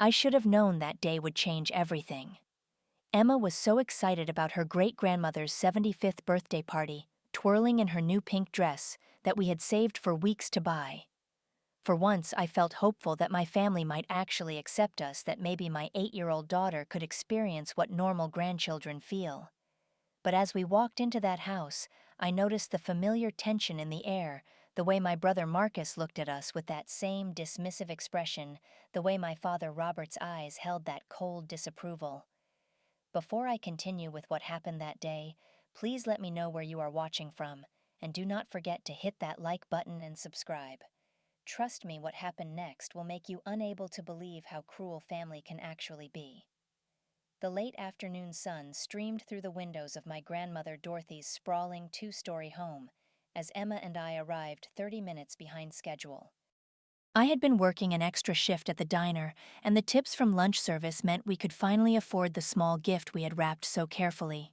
I should have known that day would change everything. Emma was so excited about her great-grandmother's 75th birthday party, twirling in her new pink dress that we had saved for weeks to buy. For once, I felt hopeful that my family might actually accept us, that maybe my 8-year-old daughter could experience what normal grandchildren feel. But as we walked into that house, I noticed the familiar tension in the air, the way my brother Marcus looked at us with that same dismissive expression, the way my father Robert's eyes held that cold disapproval. Before I continue with what happened that day, please let me know where you are watching from, and do not forget to hit that like button and subscribe. Trust me, what happened next will make you unable to believe how cruel family can actually be. The late afternoon sun streamed through the windows of my grandmother Dorothy's sprawling two-story home as Emma and I arrived 30 minutes behind schedule. I had been working an extra shift at the diner, and the tips from lunch service meant we could finally afford the small gift we had wrapped so carefully.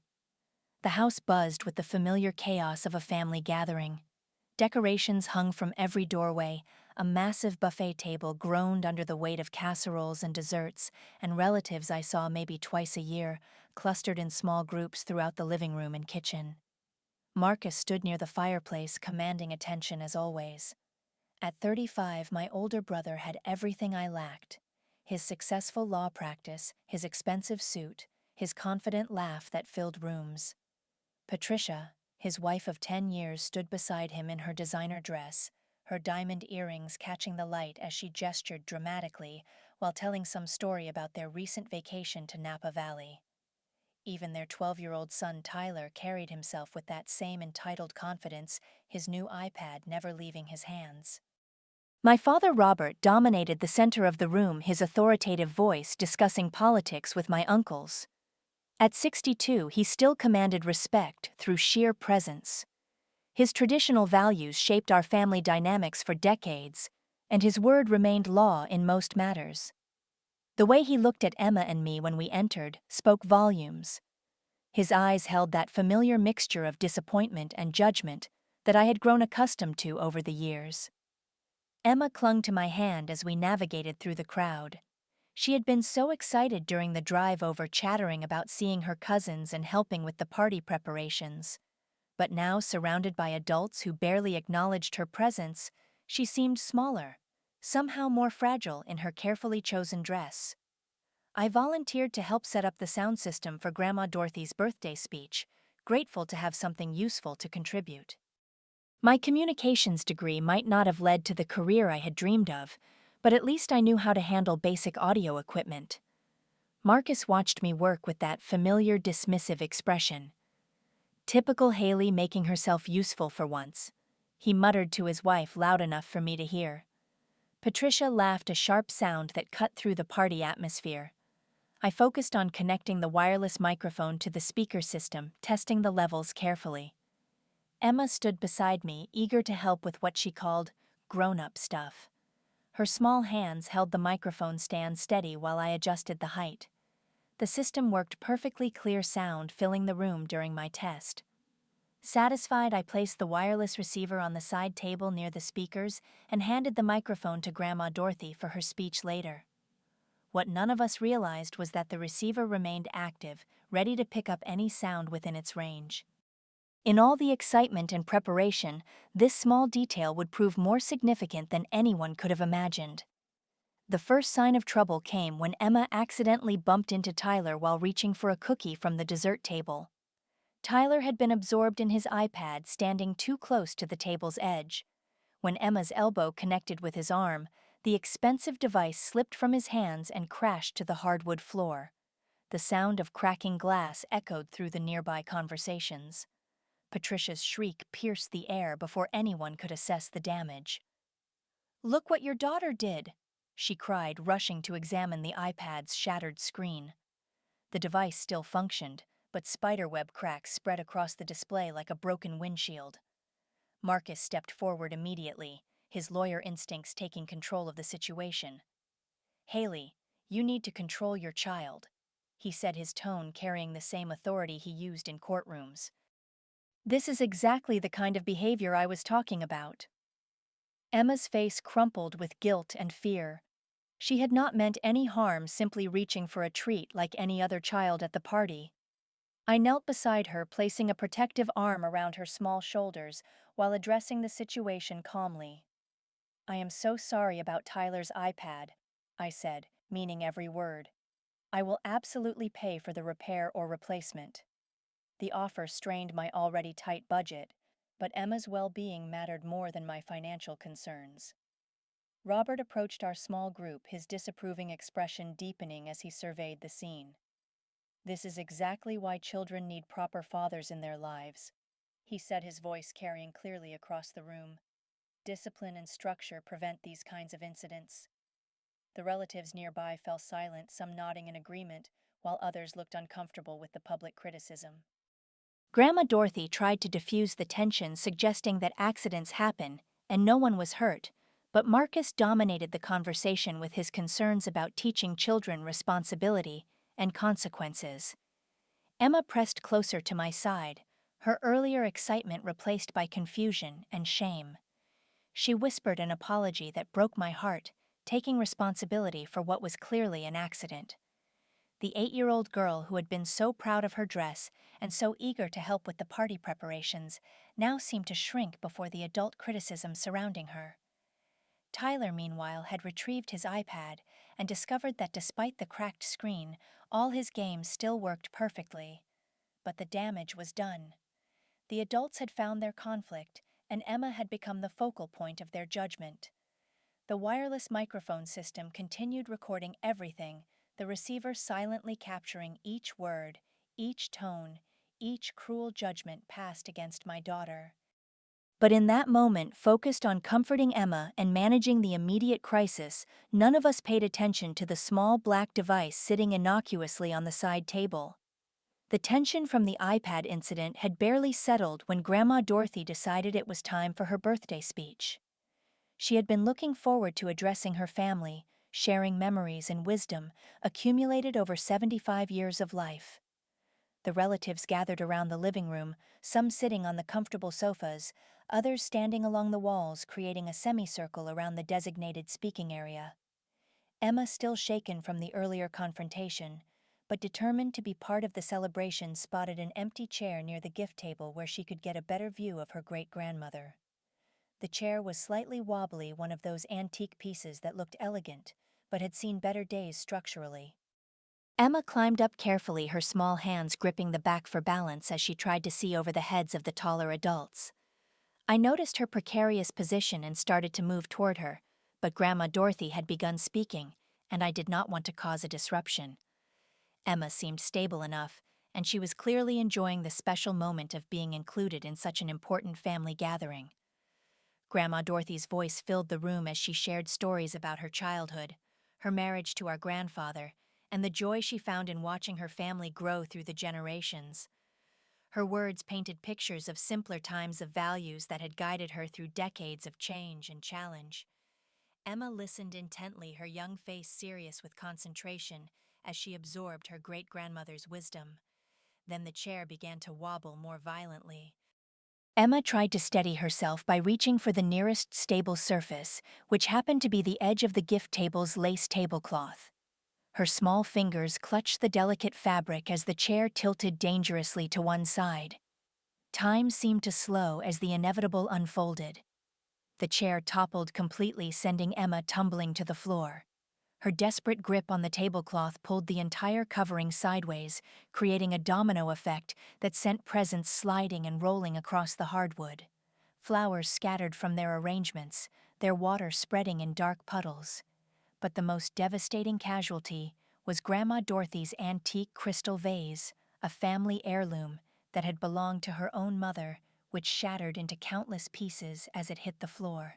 The house buzzed with the familiar chaos of a family gathering. Decorations hung from every doorway, a massive buffet table groaned under the weight of casseroles and desserts, and relatives I saw maybe twice a year, clustered in small groups throughout the living room and kitchen. Marcus stood near the fireplace, commanding attention as always. At 35, my older brother had everything I lacked: his successful law practice, his expensive suit, his confident laugh that filled rooms. Patricia, his wife of 10 years, stood beside him in her designer dress, her diamond earrings catching the light as she gestured dramatically while telling some story about their recent vacation to Napa Valley. Even their 12-year-old son Tyler carried himself with that same entitled confidence, his new iPad never leaving his hands. My father Robert dominated the center of the room, his authoritative voice discussing politics with my uncles. At 62, he still commanded respect through sheer presence. His traditional values shaped our family dynamics for decades, and his word remained law in most matters. The way he looked at Emma and me when we entered spoke volumes. His eyes held that familiar mixture of disappointment and judgment that I had grown accustomed to over the years. Emma clung to my hand as we navigated through the crowd. She had been so excited during the drive over, chattering about seeing her cousins and helping with the party preparations. But now, surrounded by adults who barely acknowledged her presence, she seemed smaller, somehow more fragile in her carefully chosen dress. I volunteered to help set up the sound system for Grandma Dorothy's birthday speech, grateful to have something useful to contribute. My communications degree might not have led to the career I had dreamed of, but at least I knew how to handle basic audio equipment. Marcus watched me work with that familiar dismissive expression. Typical Haley, making herself useful for once, he muttered to his wife loud enough for me to hear. Patricia laughed, a sharp sound that cut through the party atmosphere. I focused on connecting the wireless microphone to the speaker system, testing the levels carefully. Emma stood beside me, eager to help with what she called grown-up stuff. Her small hands held the microphone stand steady while I adjusted the height. The system worked perfectly, clear sound filling the room during my test. Satisfied, I placed the wireless receiver on the side table near the speakers and handed the microphone to Grandma Dorothy for her speech later. What none of us realized was that the receiver remained active, ready to pick up any sound within its range. In all the excitement and preparation, this small detail would prove more significant than anyone could have imagined. The first sign of trouble came when Emma accidentally bumped into Tyler while reaching for a cookie from the dessert table. Tyler had been absorbed in his iPad, standing too close to the table's edge. When Emma's elbow connected with his arm, the expensive device slipped from his hands and crashed to the hardwood floor. The sound of cracking glass echoed through the nearby conversations. Patricia's shriek pierced the air before anyone could assess the damage. "Look what your daughter did!" she cried, rushing to examine the iPad's shattered screen. The device still functioned, but spiderweb cracks spread across the display like a broken windshield. Marcus stepped forward immediately, his lawyer instincts taking control of the situation. "Haley, you need to control your child," he said, his tone carrying the same authority he used in courtrooms. "This is exactly the kind of behavior I was talking about." Emma's face crumpled with guilt and fear. She had not meant any harm, simply reaching for a treat like any other child at the party. I knelt beside her, placing a protective arm around her small shoulders while addressing the situation calmly. "I am so sorry about Tyler's iPad," I said, meaning every word. "I will absolutely pay for the repair or replacement." The offer strained my already tight budget, but Emma's well-being mattered more than my financial concerns. Robert approached our small group, his disapproving expression deepening as he surveyed the scene. "This is exactly why children need proper fathers in their lives," he said, his voice carrying clearly across the room. "Discipline and structure prevent these kinds of incidents." The relatives nearby fell silent, some nodding in agreement, while others looked uncomfortable with the public criticism. Grandma Dorothy tried to diffuse the tension, suggesting that accidents happen and no one was hurt, but Marcus dominated the conversation with his concerns about teaching children responsibility and consequences. Emma pressed closer to my side, her earlier excitement replaced by confusion and shame. She whispered an apology that broke my heart, taking responsibility for what was clearly an accident. The 8-year-old girl who had been so proud of her dress and so eager to help with the party preparations now seemed to shrink before the adult criticism surrounding her. Tyler, meanwhile, had retrieved his iPad and discovered that despite the cracked screen, all his games still worked perfectly. But the damage was done. The adults had found their conflict, and Emma had become the focal point of their judgment. The wireless microphone system continued recording everything, the receiver silently capturing each word, each tone, each cruel judgment passed against my daughter. But in that moment, focused on comforting Emma and managing the immediate crisis, none of us paid attention to the small black device sitting innocuously on the side table. The tension from the iPad incident had barely settled when Grandma Dorothy decided it was time for her birthday speech. She had been looking forward to addressing her family, sharing memories and wisdom accumulated over 75 years of life. The relatives gathered around the living room, some sitting on the comfortable sofas, others standing along the walls, creating a semicircle around the designated speaking area. Emma, still shaken from the earlier confrontation, but determined to be part of the celebration, spotted an empty chair near the gift table where she could get a better view of her great-grandmother. The chair was slightly wobbly, one of those antique pieces that looked elegant, but had seen better days structurally. Emma climbed up carefully, her small hands gripping the back for balance as she tried to see over the heads of the taller adults. I noticed her precarious position and started to move toward her, but Grandma Dorothy had begun speaking, and I did not want to cause a disruption. Emma seemed stable enough, and she was clearly enjoying the special moment of being included in such an important family gathering. Grandma Dorothy's voice filled the room as she shared stories about her childhood, her marriage to our grandfather, and the joy she found in watching her family grow through the generations. Her words painted pictures of simpler times, of values that had guided her through decades of change and challenge. Emma listened intently, her young face serious with concentration as she absorbed her great-grandmother's wisdom. Then the chair began to wobble more violently. Emma tried to steady herself by reaching for the nearest stable surface, which happened to be the edge of the gift table's lace tablecloth. Her small fingers clutched the delicate fabric as the chair tilted dangerously to one side. Time seemed to slow as the inevitable unfolded. The chair toppled completely, sending Emma tumbling to the floor. Her desperate grip on the tablecloth pulled the entire covering sideways, creating a domino effect that sent presents sliding and rolling across the hardwood. Flowers scattered from their arrangements, their water spreading in dark puddles. But the most devastating casualty was Grandma Dorothy's antique crystal vase, a family heirloom that had belonged to her own mother, which shattered into countless pieces as it hit the floor.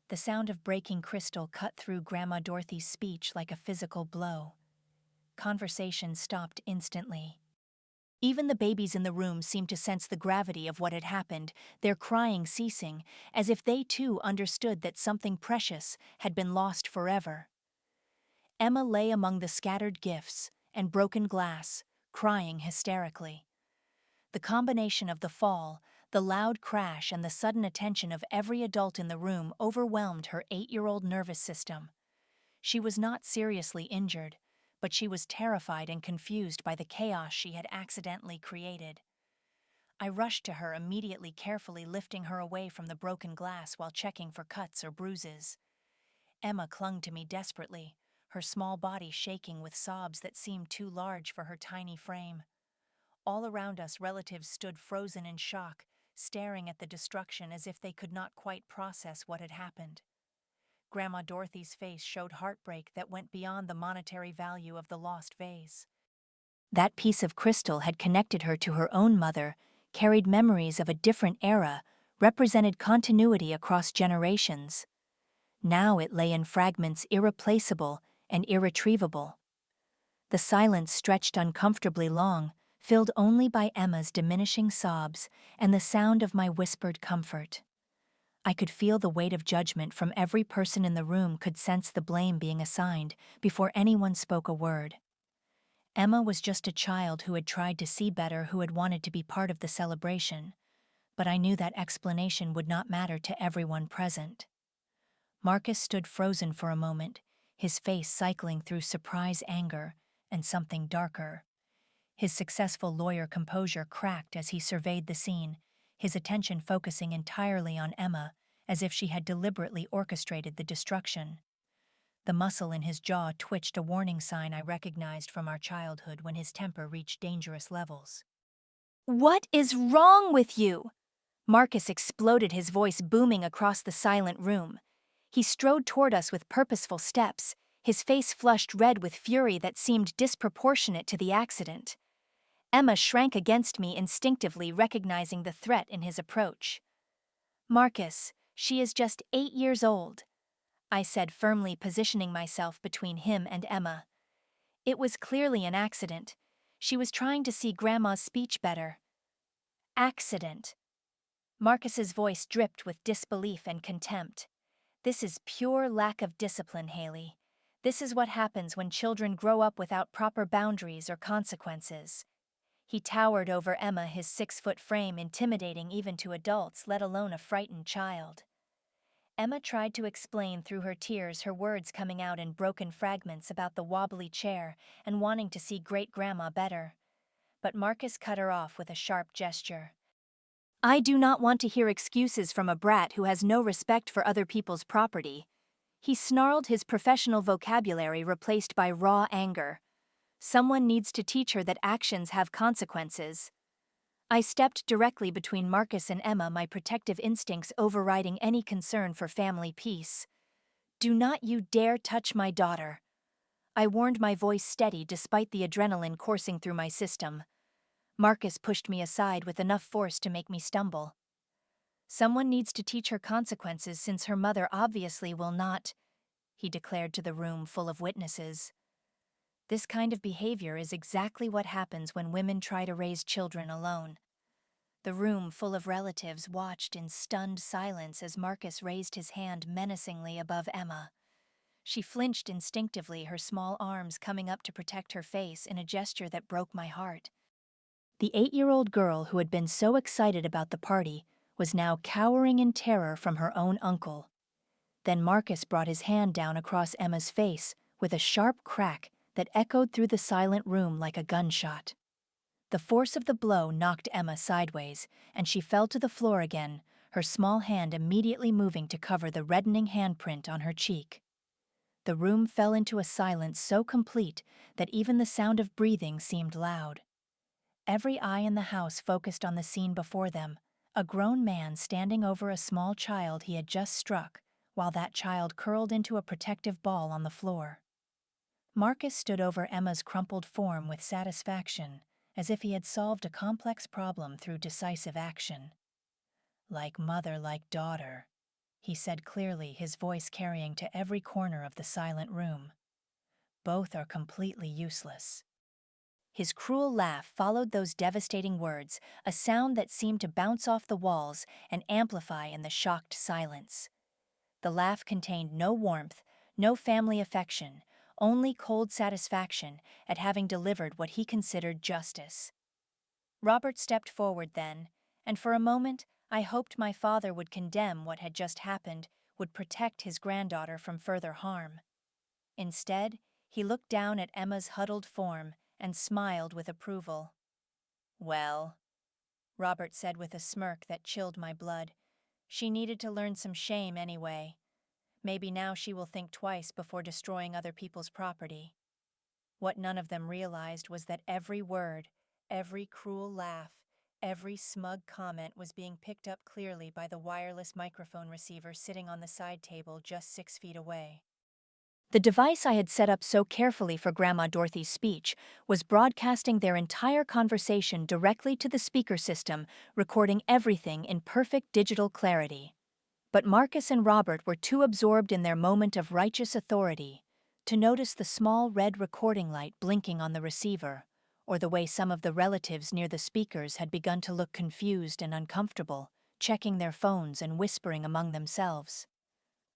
The sound of breaking crystal cut through Grandma Dorothy's speech like a physical blow. Conversation stopped instantly. Even the babies in the room seemed to sense the gravity of what had happened, their crying ceasing, as if they too understood that something precious had been lost forever. Emma lay among the scattered gifts and broken glass, crying hysterically. The combination of the fall, the loud crash, and the sudden attention of every adult in the room overwhelmed her 8-year-old nervous system. She was not seriously injured, but she was terrified and confused by the chaos she had accidentally created. I rushed to her immediately, carefully lifting her away from the broken glass while checking for cuts or bruises. Emma clung to me desperately, her small body shaking with sobs that seemed too large for her tiny frame. All around us, relatives stood frozen in shock, staring at the destruction as if they could not quite process what had happened. Grandma Dorothy's face showed heartbreak that went beyond the monetary value of the lost vase. That piece of crystal had connected her to her own mother, carried memories of a different era, represented continuity across generations. Now it lay in fragments, irreplaceable and irretrievable. The silence stretched uncomfortably long, filled only by Emma's diminishing sobs and the sound of my whispered comfort. I could feel the weight of judgment from every person in the room, could sense the blame being assigned before anyone spoke a word. Emma was just a child who had tried to see better, who had wanted to be part of the celebration, but I knew that explanation would not matter to everyone present. Marcus stood frozen for a moment, his face cycling through surprise, anger, and something darker. His successful lawyer composure cracked as he surveyed the scene, his attention focusing entirely on Emma, as if she had deliberately orchestrated the destruction. The muscle in his jaw twitched, a warning sign I recognized from our childhood when his temper reached dangerous levels. "What is wrong with you?" Marcus exploded, his voice booming across the silent room. He strode toward us with purposeful steps, his face flushed red with fury that seemed disproportionate to the accident. Emma shrank against me, instinctively recognizing the threat in his approach. "Marcus, she is just 8 years old," I said firmly, positioning myself between him and Emma. It was clearly an accident. She was trying to see Grandma's speech better. "Accident?" Marcus's voice dripped with disbelief and contempt. "This is pure lack of discipline, Haley. This is what happens when children grow up without proper boundaries or consequences." He towered over Emma, his 6-foot frame intimidating even to adults, let alone a frightened child. Emma tried to explain through her tears, her words coming out in broken fragments about the wobbly chair and wanting to see great-grandma better. But Marcus cut her off with a sharp gesture. "I do not want to hear excuses from a brat who has no respect for other people's property." He snarled, his professional vocabulary replaced by raw anger. "Someone needs to teach her that actions have consequences." I stepped directly between Marcus and Emma, my protective instincts overriding any concern for family peace. "Do not you dare touch my daughter." I warned, my voice steady despite the adrenaline coursing through my system. Marcus pushed me aside with enough force to make me stumble. "Someone needs to teach her consequences, since her mother obviously will not," he declared to the room full of witnesses. This kind of behavior is exactly what happens when women try to raise children alone. The room full of relatives watched in stunned silence as Marcus raised his hand menacingly above Emma. She flinched instinctively, her small arms coming up to protect her face in a gesture that broke my heart. The 8-year-old girl who had been so excited about the party was now cowering in terror from her own uncle. Then Marcus brought his hand down across Emma's face with a sharp crack that echoed through the silent room like a gunshot. The force of the blow knocked Emma sideways, and she fell to the floor again, her small hand immediately moving to cover the reddening handprint on her cheek. The room fell into a silence so complete that even the sound of breathing seemed loud. Every eye in the house focused on the scene before them, a grown man standing over a small child he had just struck, while that child curled into a protective ball on the floor. Marcus stood over Emma's crumpled form with satisfaction, as if he had solved a complex problem through decisive action. "Like mother, like daughter," he said clearly, his voice carrying to every corner of the silent room. "Both are completely useless." His cruel laugh followed those devastating words, a sound that seemed to bounce off the walls and amplify in the shocked silence. The laugh contained no warmth, no family affection, only cold satisfaction at having delivered what he considered justice. Robert stepped forward then, and for a moment I hoped my father would condemn what had just happened, would protect his granddaughter from further harm. Instead, he looked down at Emma's huddled form and smiled with approval. "Well," Robert said with a smirk that chilled my blood, "she needed to learn some shame anyway. Maybe now she will think twice before destroying other people's property." What none of them realized was that every word, every cruel laugh, every smug comment was being picked up clearly by the wireless microphone receiver sitting on the side table just 6 feet away. The device I had set up so carefully for Grandma Dorothy's speech was broadcasting their entire conversation directly to the speaker system, recording everything in perfect digital clarity. But Marcus and Robert were too absorbed in their moment of righteous authority to notice the small red recording light blinking on the receiver, or the way some of the relatives near the speakers had begun to look confused and uncomfortable, checking their phones and whispering among themselves.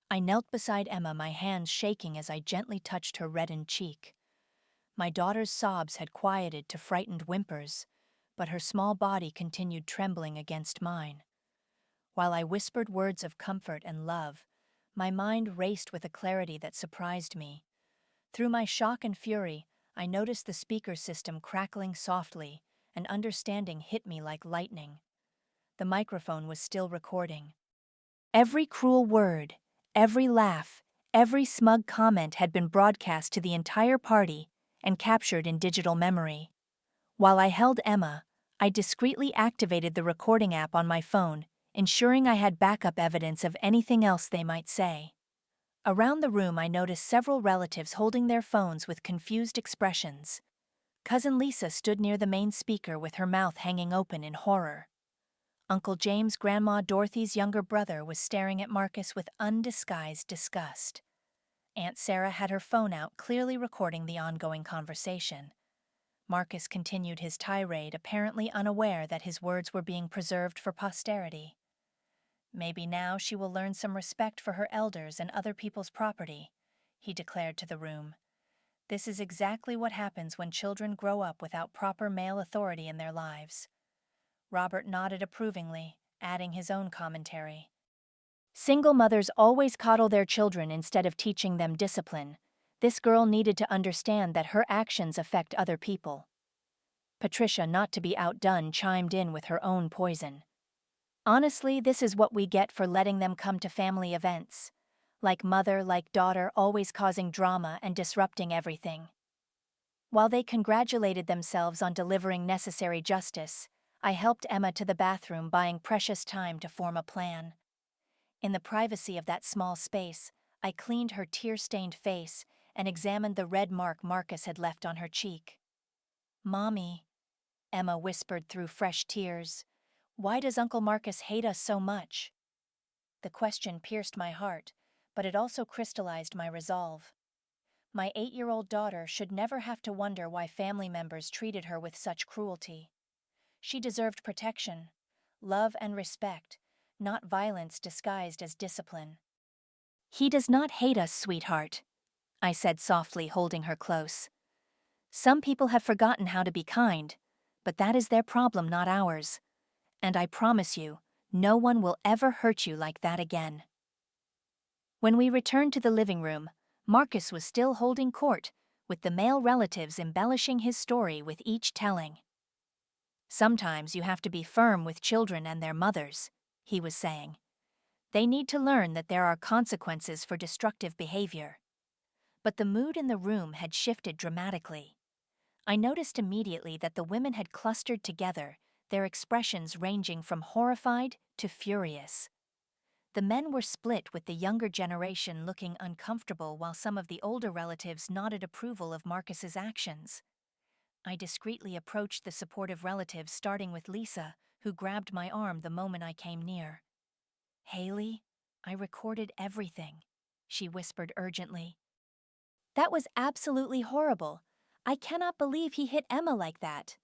I knelt beside Emma, my hands shaking as I gently touched her reddened cheek. My daughter's sobs had quieted to frightened whimpers, but her small body continued trembling against mine. While I whispered words of comfort and love, my mind raced with a clarity that surprised me. Through my shock and fury, I noticed the speaker system crackling softly, and understanding hit me like lightning. The microphone was still recording. Every cruel word, every laugh, every smug comment had been broadcast to the entire party and captured in digital memory. While I held Emma, I discreetly activated the recording app on my phone, ensuring I had backup evidence of anything else they might say. Around the room, I noticed several relatives holding their phones with confused expressions. Cousin Lisa stood near the main speaker with her mouth hanging open in horror. Uncle James, Grandma Dorothy's younger brother, was staring at Marcus with undisguised disgust. Aunt Sarah had her phone out, clearly recording the ongoing conversation. Marcus continued his tirade, apparently unaware that his words were being preserved for posterity. "Maybe now she will learn some respect for her elders and other people's property," he declared to the room. "This is exactly what happens when children grow up without proper male authority in their lives." Robert nodded approvingly, adding his own commentary. "Single mothers always coddle their children instead of teaching them discipline. This girl needed to understand that her actions affect other people." Patricia, not to be outdone, chimed in with her own poison. "Honestly, this is what we get for letting them come to family events. Like mother, like daughter, always causing drama and disrupting everything." While they congratulated themselves on delivering necessary justice, I helped Emma to the bathroom, buying precious time to form a plan. In the privacy of that small space, I cleaned her tear-stained face and examined the red mark Marcus had left on her cheek. "Mommy," Emma whispered through fresh tears, "why does Uncle Marcus hate us so much?" The question pierced my heart, but it also crystallized my resolve. My 8-year-old daughter should never have to wonder why family members treated her with such cruelty. She deserved protection, love and respect, not violence disguised as discipline. "He does not hate us, sweetheart," I said softly, holding her close. "Some people have forgotten how to be kind, but that is their problem, not ours. And I promise you, no one will ever hurt you like that again." When we returned to the living room, Marcus was still holding court, with the male relatives embellishing his story with each telling. "Sometimes you have to be firm with children and their mothers," he was saying. "They need to learn that there are consequences for destructive behavior." But the mood in the room had shifted dramatically. I noticed immediately that the women had clustered together, their expressions ranging from horrified to furious. The men were split, with the younger generation looking uncomfortable while some of the older relatives nodded approval of Marcus's actions. I discreetly approached the supportive relatives, starting with Lisa, who grabbed my arm the moment I came near. "Haley, I recorded everything," she whispered urgently. "That was absolutely horrible. I cannot believe he hit Emma like that."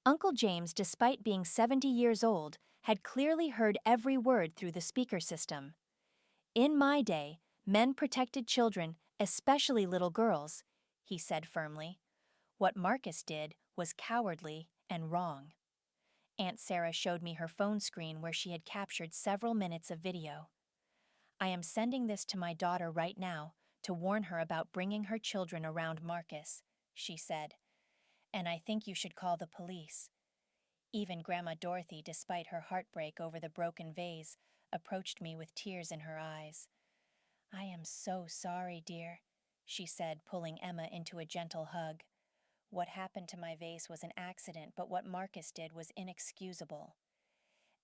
Uncle James, despite being 70 years old, had clearly heard every word through the speaker system. "In my day, men protected children, especially little girls," he said firmly. "What Marcus did was cowardly and wrong." Aunt Sarah showed me her phone screen where she had captured several minutes of video. "I am sending this to my daughter right now to warn her about bringing her children around Marcus," she said. "And I think you should call the police." Even Grandma Dorothy, despite her heartbreak over the broken vase, approached me with tears in her eyes. "I am so sorry, dear," she said, pulling Emma into a gentle hug. "What happened to my vase was an accident, but what Marcus did was inexcusable."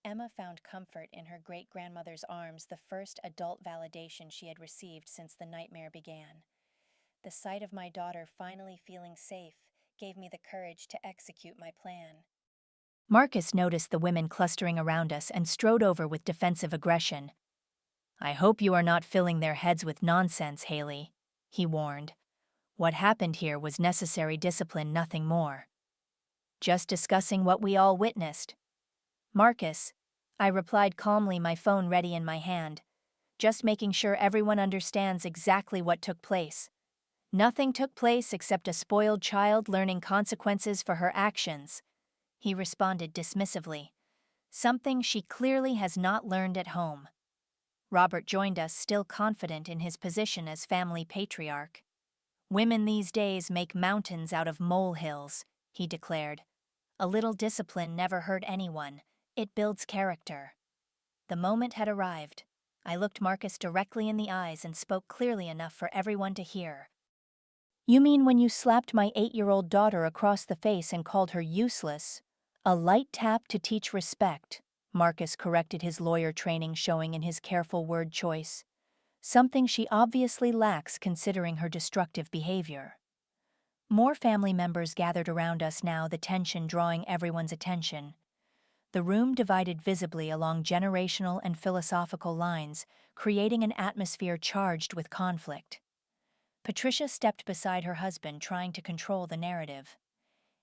Emma found comfort in her great-grandmother's arms, the first adult validation she had received since the nightmare began. The sight of my daughter finally feeling safe gave me the courage to execute my plan. Marcus noticed the women clustering around us and strode over with defensive aggression. "I hope you are not filling their heads with nonsense, Haley," he warned. "What happened here was necessary discipline, nothing more." "Just discussing what we all witnessed." "Marcus," I replied calmly, my phone ready in my hand. "Just making sure everyone understands exactly what took place. Nothing took place except a spoiled child learning consequences for her actions," he responded dismissively. "Something she clearly has not learned at home." Robert joined us, still confident in his position as family patriarch. "Women these days make mountains out of molehills," he declared. "A little discipline never hurt anyone. It builds character." The moment had arrived. I looked Marcus directly in the eyes and spoke clearly enough for everyone to hear. "You mean when you slapped my 8-year-old daughter across the face and called her useless? A light tap to teach respect," Marcus corrected, his lawyer training showing in his careful word choice. "Something she obviously lacks considering her destructive behavior." More family members gathered around us now, the tension drawing everyone's attention. The room divided visibly along generational and philosophical lines, creating an atmosphere charged with conflict. Patricia stepped beside her husband, trying to control the narrative.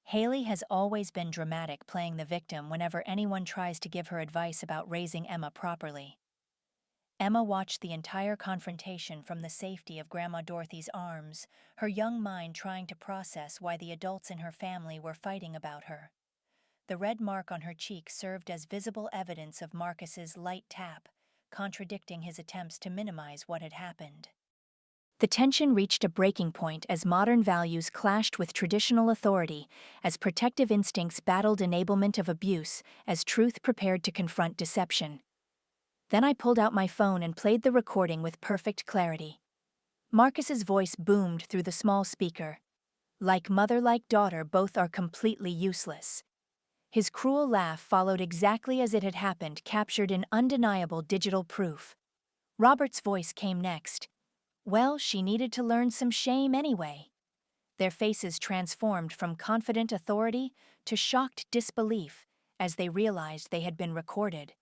Haley has always been dramatic, playing the victim whenever anyone tries to give her advice about raising Emma properly. Emma watched the entire confrontation from the safety of Grandma Dorothy's arms, her young mind trying to process why the adults in her family were fighting about her. The red mark on her cheek served as visible evidence of Marcus's light tap, contradicting his attempts to minimize what had happened. The tension reached a breaking point as modern values clashed with traditional authority, as protective instincts battled enablement of abuse, as truth prepared to confront deception. Then I pulled out my phone and played the recording with perfect clarity. Marcus's voice boomed through the small speaker. "Like mother, like daughter, both are completely useless." His cruel laugh followed exactly as it had happened, captured in undeniable digital proof. Robert's voice came next. "Well, she needed to learn some shame anyway." Their faces transformed from confident authority to shocked disbelief as they realized they had been recorded.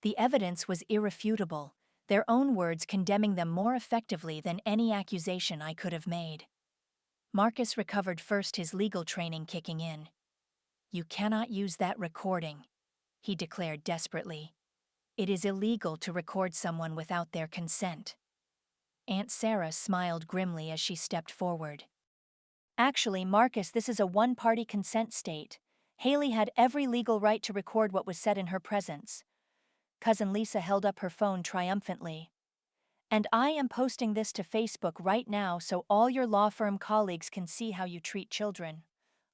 The evidence was irrefutable, their own words condemning them more effectively than any accusation I could have made. Marcus recovered first, his legal training kicking in. "You cannot use that recording," he declared desperately. "It is illegal to record someone without their consent." Aunt Sarah smiled grimly as she stepped forward. "Actually, Marcus, this is a one-party consent state. Haley had every legal right to record what was said in her presence." Cousin Lisa held up her phone triumphantly. "And I am posting this to Facebook right now so all your law firm colleagues can see how you treat children."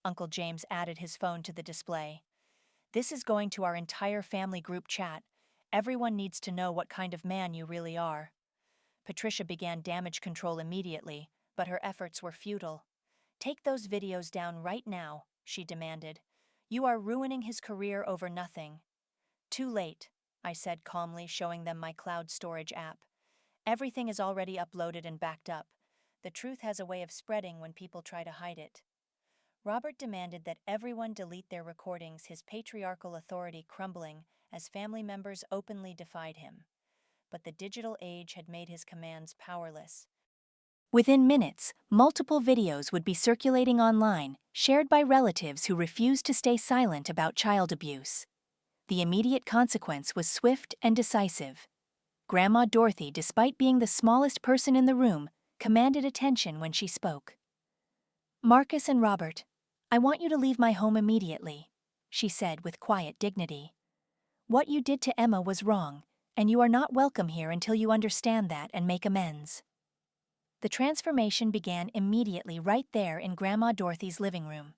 Uncle James added his phone to the display. "This is going to our entire family group chat. Everyone needs to know what kind of man you really are." Patricia began damage control immediately, but her efforts were futile. "Take those videos down right now," she demanded. "You are ruining his career over nothing." "Too late," I said calmly, showing them my cloud storage app. "Everything is already uploaded and backed up. The truth has a way of spreading when people try to hide it." Robert demanded that everyone delete their recordings, his patriarchal authority crumbling as family members openly defied him. But the digital age had made his commands powerless. Within minutes, multiple videos would be circulating online, shared by relatives who refused to stay silent about child abuse. The immediate consequence was swift and decisive. Grandma Dorothy, despite being the smallest person in the room, commanded attention when she spoke. "Marcus and Robert, I want you to leave my home immediately," she said with quiet dignity. "What you did to Emma was wrong, and you are not welcome here until you understand that and make amends." The transformation began immediately right there in Grandma Dorothy's living room.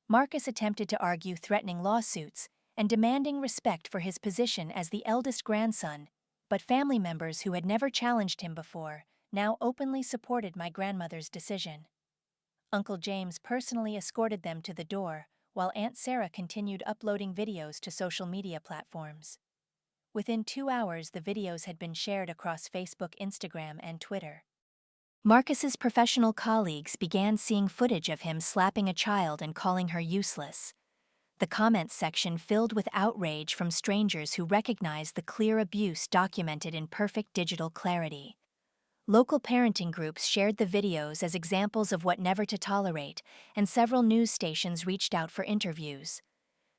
Marcus attempted to argue threatening lawsuits and demanding respect for his position as the eldest grandson, but family members who had never challenged him before now openly supported my grandmother's decision. Uncle James personally escorted them to the door, while Aunt Sarah continued uploading videos to social media platforms. Within 2 hours, the videos had been shared across Facebook, Instagram, and Twitter. Marcus's professional colleagues began seeing footage of him slapping a child and calling her useless. The comments section filled with outrage from strangers who recognized the clear abuse documented in perfect digital clarity. Local parenting groups shared the videos as examples of what never to tolerate, and several news stations reached out for interviews.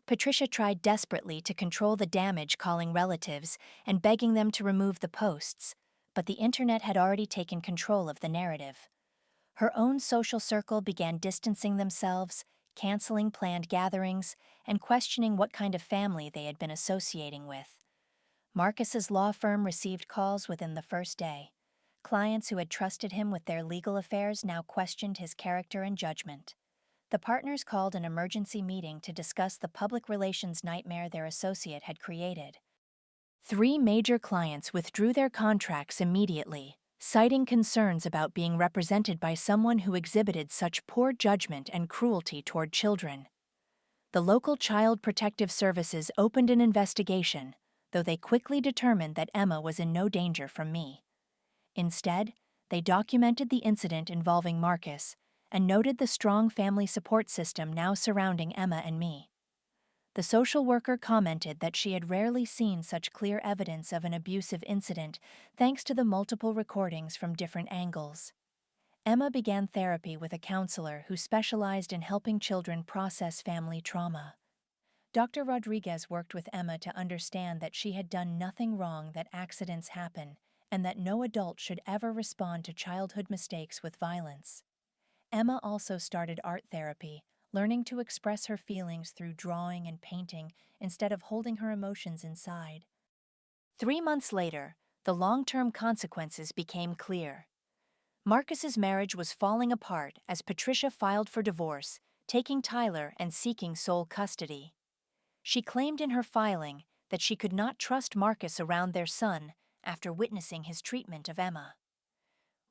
Patricia tried desperately to control the damage, calling relatives and begging them to remove the posts, but the internet had already taken control of the narrative. Her own social circle began distancing themselves, canceling planned gatherings, and questioning what kind of family they had been associating with. Marcus's law firm received calls within the first day. Clients who had trusted him with their legal affairs now questioned his character and judgment. The partners called an emergency meeting to discuss the public relations nightmare their associate had created. 3 major clients withdrew their contracts immediately, citing concerns about being represented by someone who exhibited such poor judgment and cruelty toward children. The local Child Protective Services opened an investigation, though they quickly determined that Emma was in no danger from me. Instead, they documented the incident involving Marcus and noted the strong family support system now surrounding Emma and me. The social worker commented that she had rarely seen such clear evidence of an abusive incident thanks to the multiple recordings from different angles. Emma began therapy with a counselor who specialized in helping children process family trauma. Dr. Rodriguez worked with Emma to understand that she had done nothing wrong, that accidents happen, and that no adult should ever respond to childhood mistakes with violence. Emma also started art therapy, learning to express her feelings through drawing and painting instead of holding her emotions inside. 3 months later, the long-term consequences became clear. Marcus's marriage was falling apart as Patricia filed for divorce, taking Tyler and seeking sole custody. She claimed in her filing that she could not trust Marcus around their son after witnessing his treatment of Emma.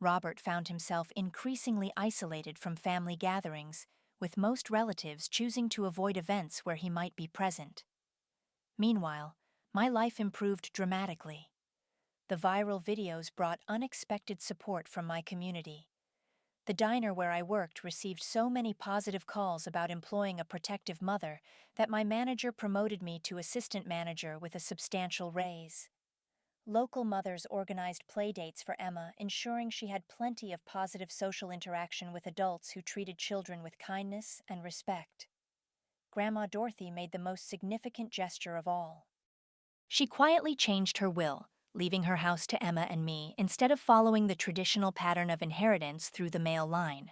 Robert found himself increasingly isolated from family gatherings, with most relatives choosing to avoid events where he might be present. Meanwhile, my life improved dramatically. The viral videos brought unexpected support from my community. The diner where I worked received so many positive calls about employing a protective mother that my manager promoted me to assistant manager with a substantial raise. Local mothers organized playdates for Emma, ensuring she had plenty of positive social interaction with adults who treated children with kindness and respect. Grandma Dorothy made the most significant gesture of all. She quietly changed her will, leaving her house to Emma and me instead of following the traditional pattern of inheritance through the male line.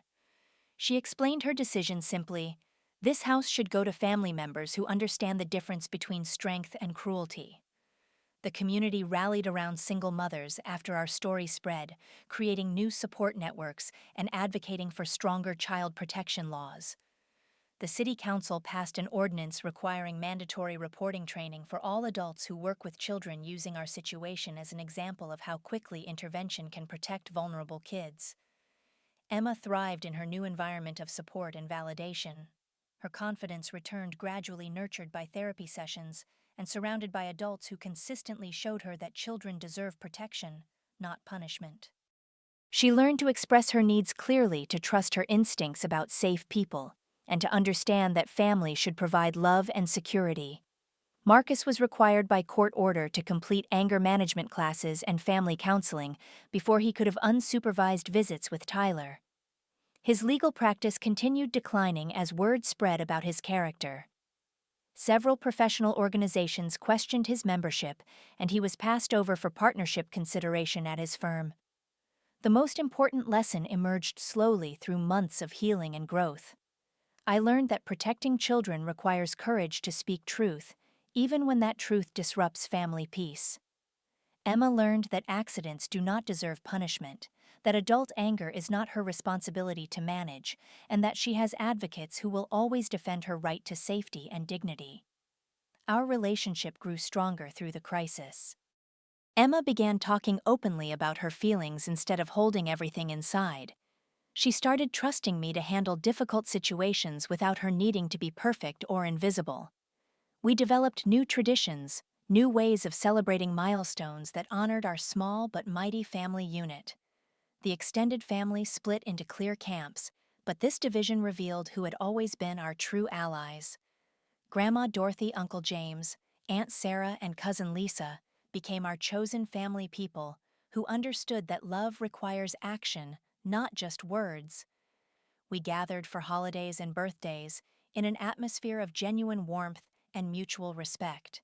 She explained her decision simply: "This house should go to family members who understand the difference between strength and cruelty." The community rallied around single mothers after our story spread, creating new support networks and advocating for stronger child protection laws. The City Council passed an ordinance requiring mandatory reporting training for all adults who work with children, using our situation as an example of how quickly intervention can protect vulnerable kids. Emma thrived in her new environment of support and validation. Her confidence returned, gradually nurtured by therapy sessions and surrounded by adults who consistently showed her that children deserve protection, not punishment. She learned to express her needs clearly, to trust her instincts about safe people, and to understand that family should provide love and security. Marcus was required by court order to complete anger management classes and family counseling before he could have unsupervised visits with Tyler. His legal practice continued declining as word spread about his character. Several professional organizations questioned his membership, and he was passed over for partnership consideration at his firm. The most important lesson emerged slowly through months of healing and growth. I learned that protecting children requires courage to speak truth, even when that truth disrupts family peace. Emma learned that accidents do not deserve punishment, that adult anger is not her responsibility to manage, and that she has advocates who will always defend her right to safety and dignity. Our relationship grew stronger through the crisis. Emma began talking openly about her feelings instead of holding everything inside. She started trusting me to handle difficult situations without her needing to be perfect or invisible. We developed new traditions, new ways of celebrating milestones that honored our small but mighty family unit. The extended family split into clear camps, but this division revealed who had always been our true allies. Grandma Dorothy, Uncle James, Aunt Sarah, and Cousin Lisa became our chosen family people who understood that love requires action, not just words. We gathered for holidays and birthdays in an atmosphere of genuine warmth and mutual respect.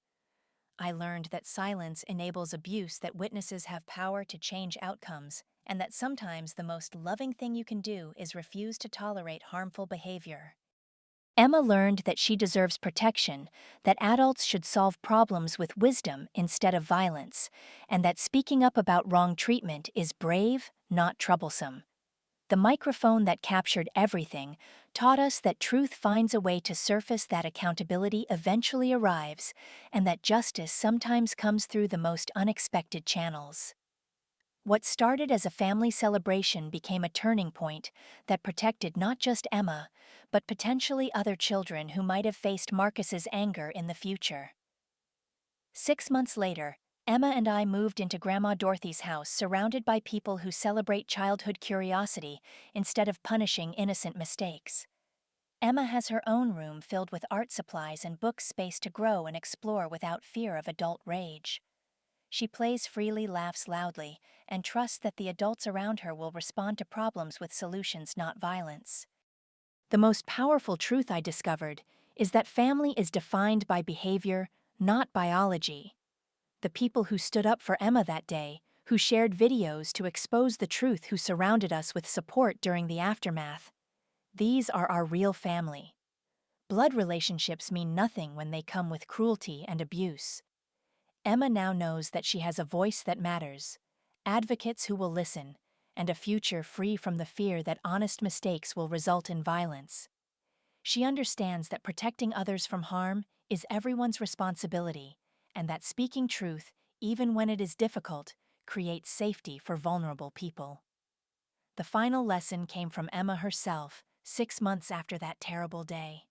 I learned that silence enables abuse, that witnesses have power to change outcomes, and that sometimes the most loving thing you can do is refuse to tolerate harmful behavior. Emma learned that she deserves protection, that adults should solve problems with wisdom instead of violence, and that speaking up about wrong treatment is brave, not troublesome. The microphone that captured everything taught us that truth finds a way to surface, that accountability eventually arrives, and that justice sometimes comes through the most unexpected channels. What started as a family celebration became a turning point that protected not just Emma, but potentially other children who might have faced Marcus's anger in the future. 6 months later, Emma and I moved into Grandma Dorothy's house, surrounded by people who celebrate childhood curiosity instead of punishing innocent mistakes. Emma has her own room filled with art supplies and book space to grow and explore without fear of adult rage. She plays freely, laughs loudly, and trusts that the adults around her will respond to problems with solutions, not violence. The most powerful truth I discovered is that family is defined by behavior, not biology. The people who stood up for Emma that day, who shared videos to expose the truth, who surrounded us with support during the aftermath, these are our real family. Blood relationships mean nothing when they come with cruelty and abuse. Emma now knows that she has a voice that matters, advocates who will listen, and a future free from the fear that honest mistakes will result in violence. She understands that protecting others from harm is everyone's responsibility, and that speaking truth, even when it is difficult, creates safety for vulnerable people. The final lesson came from Emma herself, 6 months after that terrible day.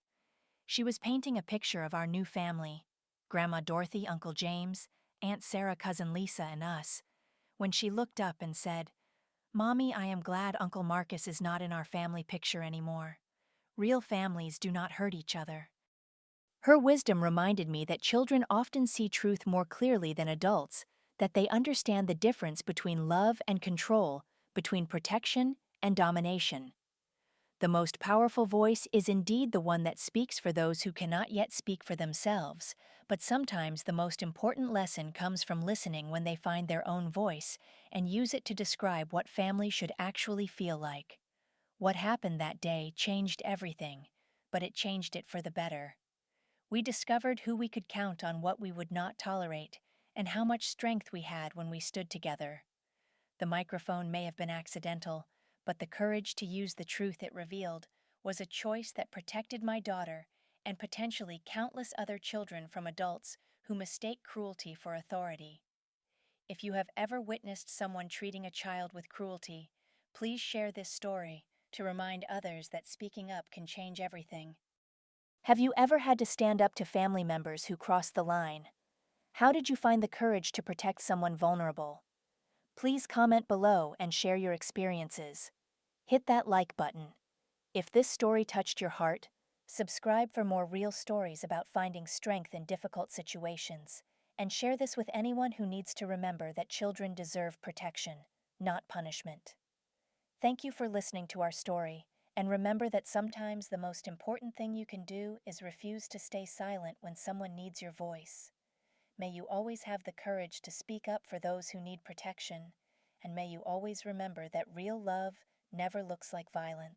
She was painting a picture of our new family, Grandma Dorothy, Uncle James, Aunt Sarah, Cousin Lisa, and us, when she looked up and said, "Mommy, I am glad Uncle Marcus is not in our family picture anymore. Real families do not hurt each other." Her wisdom reminded me that children often see truth more clearly than adults, that they understand the difference between love and control, between protection and domination. The most powerful voice is indeed the one that speaks for those who cannot yet speak for themselves, but sometimes the most important lesson comes from listening when they find their own voice and use it to describe what family should actually feel like. What happened that day changed everything, but it changed it for the better. We discovered who we could count on, what we would not tolerate, and how much strength we had when we stood together. The microphone may have been accidental, but the courage to use the truth it revealed was a choice that protected my daughter and potentially countless other children from adults who mistake cruelty for authority. If you have ever witnessed someone treating a child with cruelty, please share this story to remind others that speaking up can change everything. Have you ever had to stand up to family members who crossed the line? How did you find the courage to protect someone vulnerable? Please comment below and share your experiences. Hit that like button. If this story touched your heart, subscribe for more real stories about finding strength in difficult situations, and share this with anyone who needs to remember that children deserve protection, not punishment. Thank you for listening to our story, and remember that sometimes the most important thing you can do is refuse to stay silent when someone needs your voice. May you always have the courage to speak up for those who need protection, and may you always remember that real love never looks like violence.